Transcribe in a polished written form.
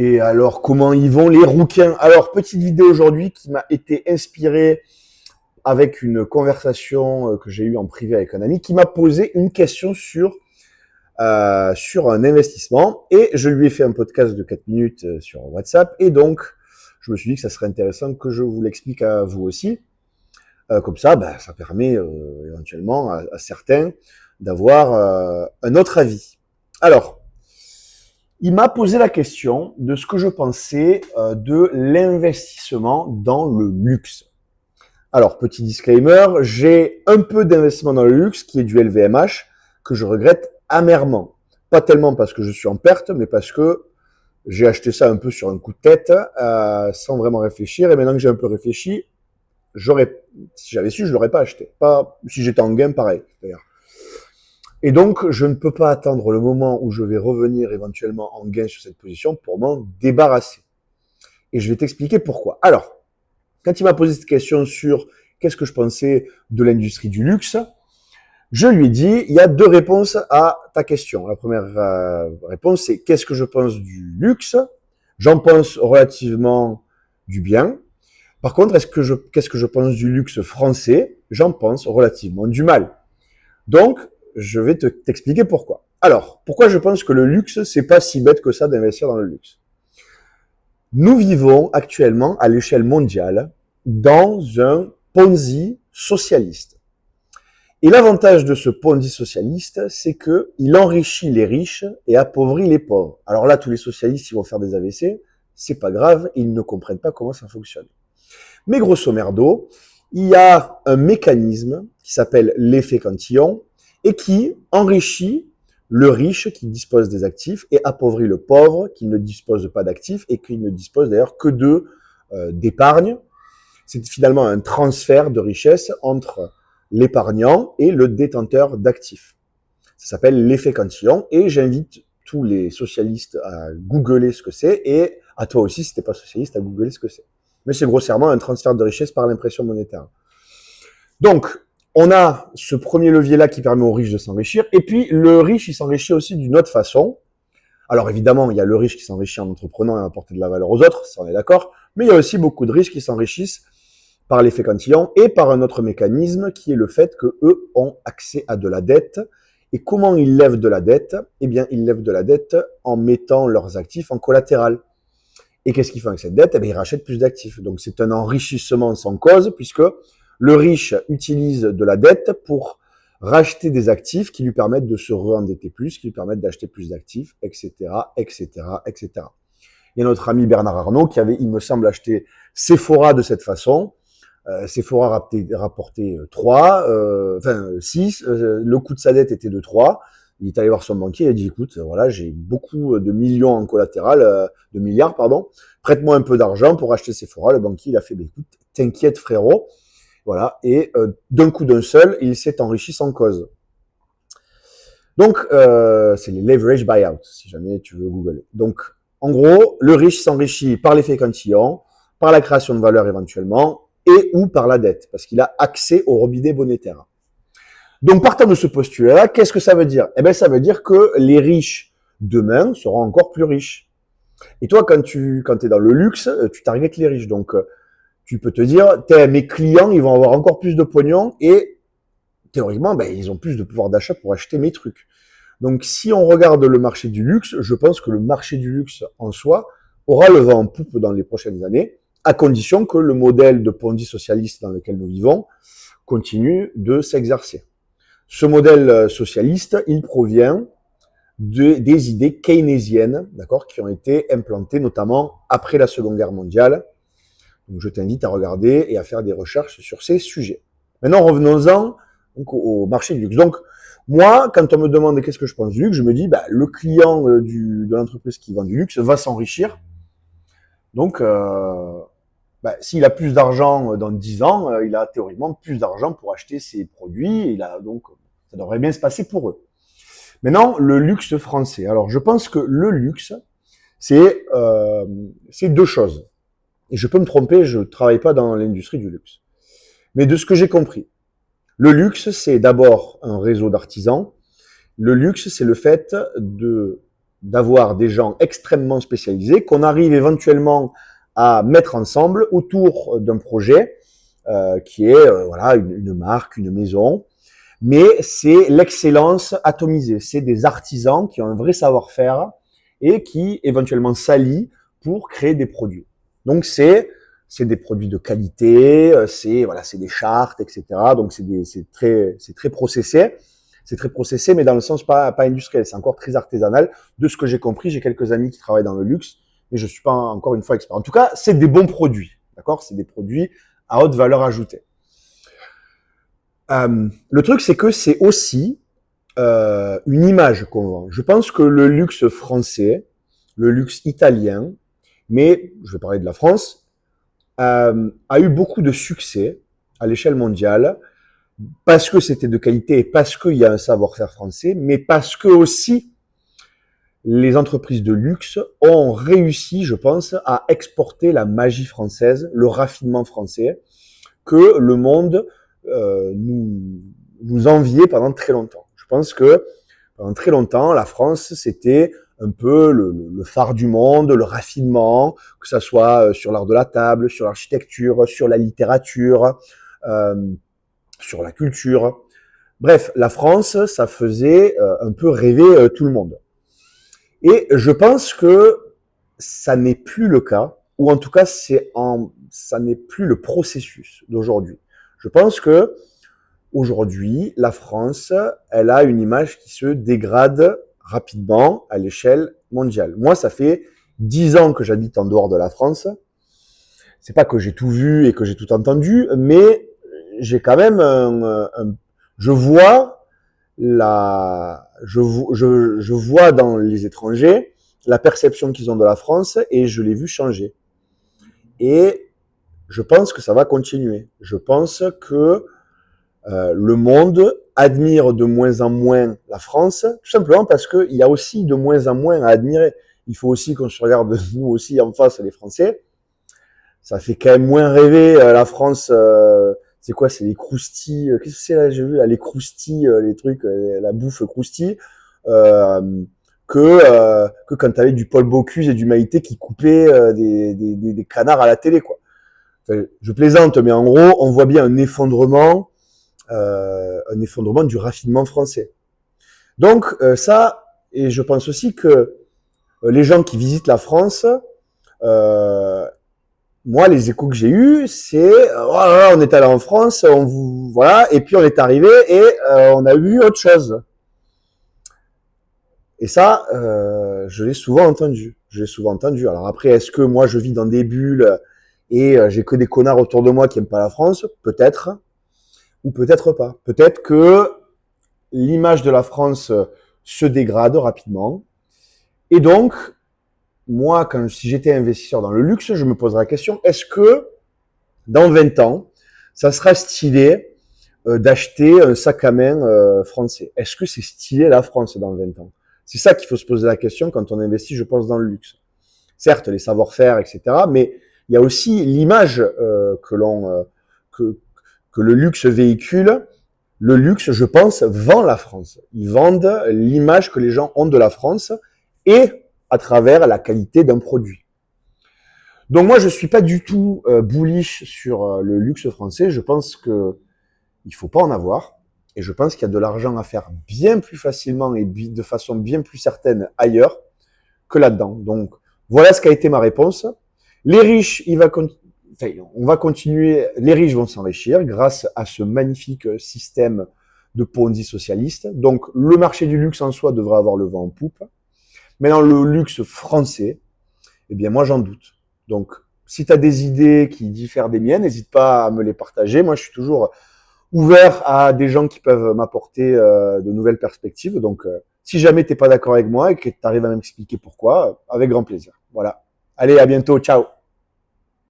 Et alors, comment y vont les rouquins? Alors, petite vidéo aujourd'hui qui m'a été inspirée avec une conversation que j'ai eue en privé avec un ami qui m'a posé une question sur un investissement et je lui ai fait un podcast de 4 minutes sur WhatsApp et donc je me suis dit que ça serait intéressant que je vous l'explique à vous aussi. Comme ça, ça permet éventuellement à certains d'avoir un autre avis. Alors, il m'a posé la question de ce que je pensais de l'investissement dans le luxe. Alors, petit disclaimer, j'ai un peu d'investissement dans le luxe qui est du LVMH que je regrette amèrement. Pas tellement parce que je suis en perte, mais parce que j'ai acheté ça un peu sur un coup de tête, sans vraiment réfléchir. Et maintenant que j'ai un peu réfléchi, si j'avais su, je l'aurais pas acheté. Pas si j'étais en gain, pareil, d'ailleurs. Et donc, je ne peux pas attendre le moment où je vais revenir éventuellement en gain sur cette position pour m'en débarrasser. Et je vais t'expliquer pourquoi. Alors, quand il m'a posé cette question sur qu'est-ce que je pensais de l'industrie du luxe, je lui ai dit, il y a deux réponses à ta question. La première réponse, c'est qu'est-ce que je pense du luxe? J'en pense relativement du bien. Par contre, qu'est-ce que je pense du luxe français? J'en pense relativement du mal. Donc, je vais t'expliquer pourquoi. Alors, pourquoi je pense que le luxe, c'est pas si bête que ça d'investir dans le luxe? Nous vivons actuellement à l'échelle mondiale dans un Ponzi socialiste. Et l'avantage de ce Ponzi socialiste, c'est que il enrichit les riches et appauvrit les pauvres. Alors là, tous les socialistes, ils vont faire des AVC, c'est pas grave, ils ne comprennent pas comment ça fonctionne. Mais grosso merdo, il y a un mécanisme qui s'appelle l'effet cantillon et qui enrichit le riche qui dispose des actifs et appauvrit le pauvre qui ne dispose pas d'actifs et qui ne dispose d'ailleurs que d'épargne. C'est finalement un transfert de richesse entre l'épargnant et le détenteur d'actifs. Ça s'appelle l'effet cantillon et j'invite tous les socialistes à googler ce que c'est et à toi aussi, si t'es pas socialiste, à googler ce que c'est. Mais c'est grossièrement un transfert de richesse par l'impression monétaire. Donc, on a ce premier levier-là qui permet aux riches de s'enrichir. Et puis, le riche, il s'enrichit aussi d'une autre façon. Alors, évidemment, il y a le riche qui s'enrichit en entreprenant et en apportant de la valeur aux autres, ça on est d'accord. Mais il y a aussi beaucoup de riches qui s'enrichissent par l'effet cantillon et par un autre mécanisme qui est le fait qu'eux ont accès à de la dette. Et comment ils lèvent de la dette? Eh bien, ils lèvent de la dette en mettant leurs actifs en collatéral. Et qu'est-ce qu'ils font avec cette dette? Eh bien, ils rachètent plus d'actifs. Donc, c'est un enrichissement sans cause puisque le riche utilise de la dette pour racheter des actifs qui lui permettent de se re-endetter plus, qui lui permettent d'acheter plus d'actifs, etc., etc., etc. Il y a notre ami Bernard Arnault qui avait, il me semble, acheté Sephora de cette façon. Sephora rapportait 6, le coût de sa dette était de 3. Il est allé voir son banquier, il a dit, écoute, voilà, j'ai beaucoup de millions en collatéral, de milliards, pardon, prête-moi un peu d'argent pour acheter Sephora. Le banquier, il a fait, écoute, t'inquiète frérot, voilà, et d'un coup d'un seul, il s'est enrichi sans cause. Donc, c'est les leverage buyout, si jamais tu veux googler. Donc, en gros, le riche s'enrichit par l'effet cantillon, par la création de valeur éventuellement, et ou par la dette, parce qu'il a accès au robinet monétaire. Donc, partant de ce postulat-là, qu'est-ce que ça veut dire? Eh bien, ça veut dire que les riches, demain, seront encore plus riches. Et toi, quand tu es dans le luxe, tu targetes les riches. Donc, tu peux te dire, mes clients, ils vont avoir encore plus de pognon et théoriquement, ils ont plus de pouvoir d'achat pour acheter mes trucs. Donc, si on regarde le marché du luxe, je pense que le marché du luxe en soi aura le vent en poupe dans les prochaines années, à condition que le modèle de Ponzi socialiste dans lequel nous vivons continue de s'exercer. Ce modèle socialiste, il provient des idées keynésiennes, d'accord, qui ont été implantées notamment après la Seconde Guerre mondiale. Donc, je t'invite à regarder et à faire des recherches sur ces sujets. Maintenant, revenons-en donc, au marché du luxe. Donc, moi, quand on me demande qu'est-ce que je pense du luxe, je me dis, le client de l'entreprise qui vend du luxe va s'enrichir. Donc, s'il a plus d'argent dans 10 ans, il a théoriquement plus d'argent pour acheter ses produits. Donc, ça devrait bien se passer pour eux. Maintenant, le luxe français. Alors, je pense que le luxe, c'est deux choses. Et je peux me tromper, je ne travaille pas dans l'industrie du luxe. Mais de ce que j'ai compris, le luxe, c'est d'abord un réseau d'artisans. Le luxe, c'est le fait de d'avoir des gens extrêmement spécialisés qu'on arrive éventuellement à mettre ensemble autour d'un projet qui est voilà une marque, une maison. Mais c'est l'excellence atomisée. C'est des artisans qui ont un vrai savoir-faire et qui éventuellement s'allient pour créer des produits. Donc c'est des produits de qualité, c'est des chartes, etc. Donc c'est très processé. C'est très processé, mais dans le sens pas industriel. C'est encore très artisanal. De ce que j'ai compris, j'ai quelques amis qui travaillent dans le luxe, mais je suis pas encore une fois expert. En tout cas, c'est des bons produits, d'accord? C'est des produits à haute valeur ajoutée. Le truc, c'est que c'est aussi une image qu'on vend. Je pense que le luxe français, le luxe italien, mais je vais parler de la France, a eu beaucoup de succès à l'échelle mondiale parce que c'était de qualité et parce qu'il y a un savoir-faire français, mais parce que aussi les entreprises de luxe ont réussi, je pense, à exporter la magie française, le raffinement français, que le monde nous enviait pendant très longtemps. Je pense que pendant très longtemps, la France, c'était un peu le phare du monde, le raffinement, que ça soit sur l'art de la table, sur l'architecture, sur la littérature, sur la culture. Bref, la France, ça faisait un peu rêver tout le monde. Et je pense que ça n'est plus le cas, ou en tout cas, ça n'est plus le processus d'aujourd'hui. Je pense que aujourd'hui, la France, elle a une image qui se dégrade rapidement à l'échelle mondiale. Moi, ça fait 10 ans que j'habite en dehors de la France. C'est pas que j'ai tout vu et que j'ai tout entendu, mais j'ai quand même je vois je vois dans les étrangers la perception qu'ils ont de la France et je l'ai vu changer. Et je pense que ça va continuer. Je pense que le monde admire de moins en moins la France, tout simplement parce qu'il y a aussi de moins en moins à admirer. Il faut aussi qu'on se regarde nous aussi en face, les Français. Ça fait quand même moins rêver la France. C'est quoi? C'est les croustilles. Qu'est-ce que c'est là? J'ai vu là, les croustilles, les trucs, la bouffe croustille. Que quand t'avais du Paul Bocuse et du Maïté qui coupaient des canards à la télé, quoi. Enfin, je plaisante, mais en gros, on voit bien un effondrement du raffinement français. Donc ça, et je pense aussi que les gens qui visitent la France, moi, les échos que j'ai eus, c'est voilà, on est allé en France, voilà, et puis on est arrivé et on a vu autre chose. Et ça, je l'ai souvent entendu. Je l'ai souvent entendu. Alors après, est-ce que moi je vis dans des bulles et j'ai que des connards autour de moi qui aiment pas la France? Peut-être, ou peut-être pas. Peut-être que l'image de la France se dégrade rapidement. Et donc, moi, si j'étais investisseur dans le luxe, je me poserais la question, est-ce que dans 20 ans, ça sera stylé d'acheter un sac à main français? Est-ce que c'est stylé la France dans 20 ans? C'est ça qu'il faut se poser la question quand on investit, je pense, dans le luxe. Certes, les savoir-faire, etc., mais il y a aussi l'image que le luxe véhicule. Le luxe, je pense, vend la France. Ils vendent l'image que les gens ont de la France et à travers la qualité d'un produit. Donc moi, je suis pas du tout bullish sur le luxe français. Je pense que il faut pas en avoir. Et je pense qu'il y a de l'argent à faire bien plus facilement et de façon bien plus certaine ailleurs que là-dedans. Donc voilà ce qu'a été ma réponse. Les riches, on va continuer, les riches vont s'enrichir grâce à ce magnifique système de Ponzi socialiste. Donc le marché du luxe en soi devrait avoir le vent en poupe. Mais dans le luxe français, eh bien moi j'en doute. Donc si tu as des idées qui diffèrent des miennes, n'hésite pas à me les partager. Moi je suis toujours ouvert à des gens qui peuvent m'apporter de nouvelles perspectives. Donc si jamais tu n'es pas d'accord avec moi et que tu arrives à m'expliquer pourquoi, avec grand plaisir. Voilà. Allez, à bientôt. Ciao.